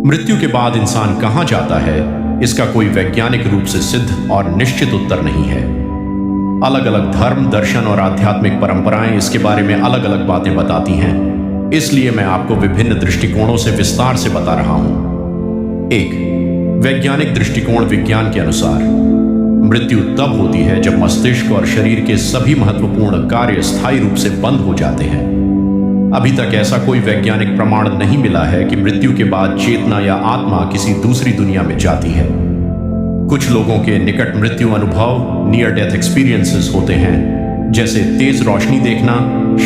मृत्यु के बाद इंसान कहां जाता है, इसका कोई वैज्ञानिक रूप से सिद्ध और निश्चित उत्तर नहीं है। अलग अलग धर्म, दर्शन और आध्यात्मिक परंपराएं इसके बारे में अलग अलग बातें बताती हैं, इसलिए मैं आपको विभिन्न दृष्टिकोणों से विस्तार से बता रहा हूं। एक, वैज्ञानिक दृष्टिकोण। विज्ञान के अनुसार मृत्यु तब होती है जब मस्तिष्क और शरीर के सभी महत्वपूर्ण कार्य स्थायी रूप से बंद हो जाते हैं। अभी तक ऐसा कोई वैज्ञानिक प्रमाण नहीं मिला है कि मृत्यु के बाद चेतना या आत्मा किसी दूसरी दुनिया में जाती है। कुछ लोगों के निकट मृत्यु अनुभव, नियर डेथ एक्सपीरियंसेस होते हैं, जैसे तेज रोशनी देखना,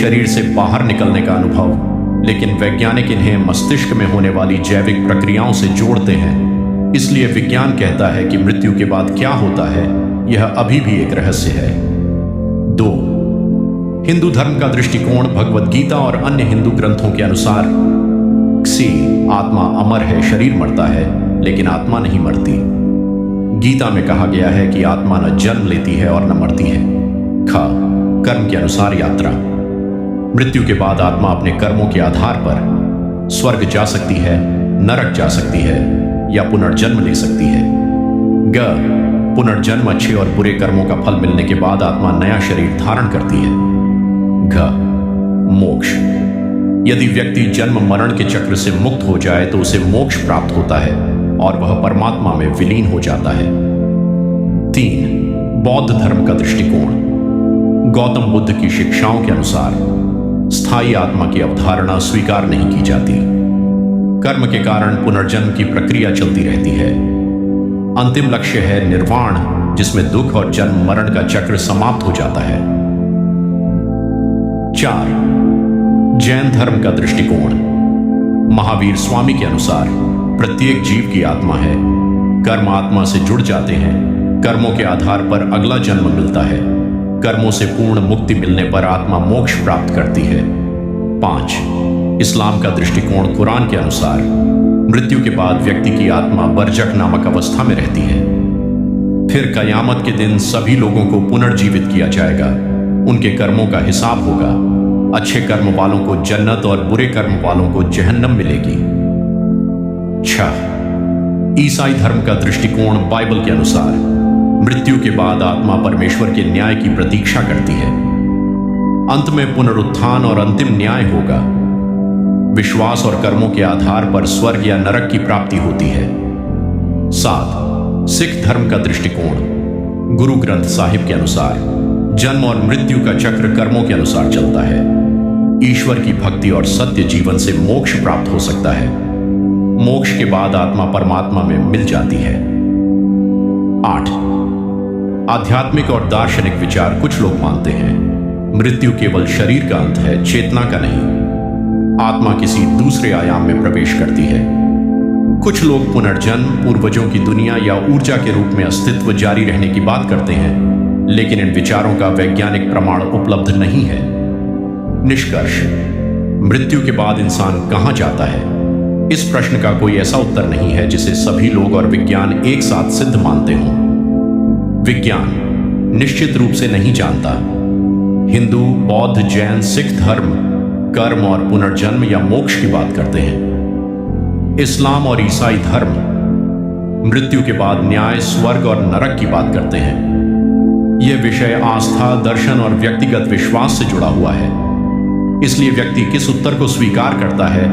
शरीर से बाहर निकलने का अनुभव, लेकिन वैज्ञानिक इन्हें मस्तिष्क में होने वाली जैविक प्रक्रियाओं से जोड़ते हैं। इसलिए विज्ञान कहता है कि मृत्यु के बाद क्या होता है, यह अभी भी एक रहस्य है। 2, हिंदू धर्म का दृष्टिकोण। भगवद गीता और अन्य हिंदू ग्रंथों के अनुसार आत्मा अमर है, शरीर मरता है लेकिन आत्मा नहीं मरती। गीता में कहा गया है कि आत्मा न जन्म लेती है और न मरती है। कर्म के अनुसार यात्रा। मृत्यु के बाद आत्मा अपने कर्मों के आधार पर स्वर्ग जा सकती है, नरक जा सकती है या पुनर्जन्म ले सकती है। पुनर्जन्म। अच्छे और बुरे कर्मों का फल मिलने के बाद आत्मा नया शरीर धारण करती है। मोक्ष। यदि व्यक्ति जन्म मरण के चक्र से मुक्त हो जाए तो उसे मोक्ष प्राप्त होता है और वह परमात्मा में विलीन हो जाता है। 3, बौद्ध धर्म का दृष्टिकोण। गौतम बुद्ध की शिक्षाओं के अनुसार स्थायी आत्मा की अवधारणा स्वीकार नहीं की जाती। कर्म के कारण पुनर्जन्म की प्रक्रिया चलती रहती है। अंतिम लक्ष्य है निर्वाण, जिसमें दुख और जन्म मरण का चक्र समाप्त हो जाता है। 4, जैन धर्म का दृष्टिकोण। महावीर स्वामी के अनुसार प्रत्येक जीव की आत्मा है। कर्म आत्मा से जुड़ जाते हैं। कर्मों के आधार पर अगला जन्म मिलता है। कर्मों से पूर्ण मुक्ति मिलने पर आत्मा मोक्ष प्राप्त करती है। 5, इस्लाम का दृष्टिकोण। कुरान के अनुसार मृत्यु के बाद व्यक्ति की आत्मा बरजख नामक अवस्था में रहती है। फिर कयामत के दिन सभी लोगों को पुनर्जीवित किया जाएगा। उनके कर्मों का हिसाब होगा। अच्छे कर्म वालों को जन्नत और बुरे कर्म वालों को जहन्नम मिलेगी। 6, ईसाई धर्म का दृष्टिकोण। बाइबल के अनुसार मृत्यु के बाद आत्मा परमेश्वर के न्याय की प्रतीक्षा करती है। अंत में पुनरुत्थान और अंतिम न्याय होगा। विश्वास और कर्मों के आधार पर स्वर्ग या नरक की प्राप्ति होती है। 7, सिख धर्म का दृष्टिकोण। गुरु ग्रंथ साहिब के अनुसार जन्म और मृत्यु का चक्र कर्मों के अनुसार चलता है। ईश्वर की भक्ति और सत्य जीवन से मोक्ष प्राप्त हो सकता है। मोक्ष के बाद आत्मा परमात्मा में मिल जाती है। 8, आध्यात्मिक और दार्शनिक विचार। कुछ लोग मानते हैं मृत्यु केवल शरीर का अंत है, चेतना का नहीं। आत्मा किसी दूसरे आयाम में प्रवेश करती है। कुछ लोग पुनर्जन्म, पूर्वजों की दुनिया या ऊर्जा के रूप में अस्तित्व जारी रहने की बात करते हैं, लेकिन इन विचारों का वैज्ञानिक प्रमाण उपलब्ध नहीं है। निष्कर्ष, मृत्यु के बाद इंसान कहां जाता है, इस प्रश्न का कोई ऐसा उत्तर नहीं है जिसे सभी लोग और विज्ञान एक साथ सिद्ध मानते हों। विज्ञान निश्चित रूप से नहीं जानता। हिंदू, बौद्ध, जैन, सिख धर्म कर्म और पुनर्जन्म या मोक्ष की बात करते हैं। इस्लाम और ईसाई धर्म मृत्यु के बाद न्याय, स्वर्ग और नरक की बात करते हैं। यह विषय आस्था, दर्शन और व्यक्तिगत विश्वास से जुड़ा हुआ है। इसलिए व्यक्ति किस उत्तर को स्वीकार करता है,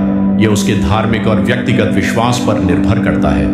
यह उसके धार्मिक और व्यक्तिगत विश्वास पर निर्भर करता है।